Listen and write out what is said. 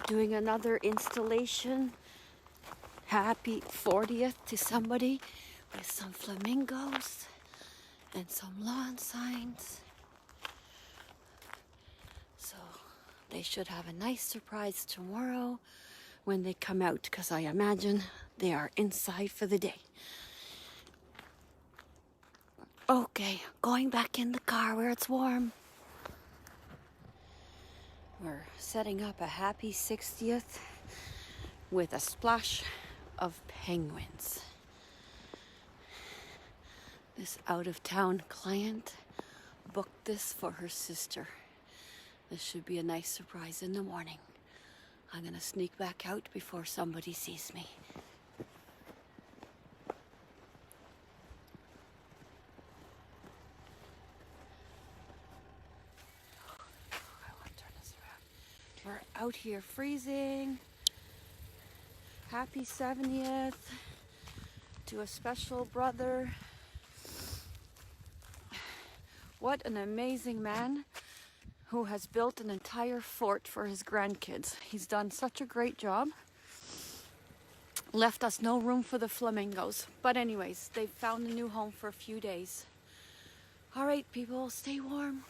doing another installation. Happy 40th to somebody with some flamingos and some lawn signs. So they should have a nice surprise tomorrow when they come out, because I imagine they are inside for the day. Okay, going back in the car where it's warm. We're setting up a happy 60th with a splash of penguins. This out-of-town client booked this for her sister. This should be a nice surprise in the morning. I'm gonna sneak back out before somebody sees me. We're out here freezing. Happy 70th to a special brother. What an amazing man who has built an entire fort for his grandkids. He's done such a great job. Left us no room for the flamingos. But anyways, they've found a new home for a few days. All right, people, stay warm.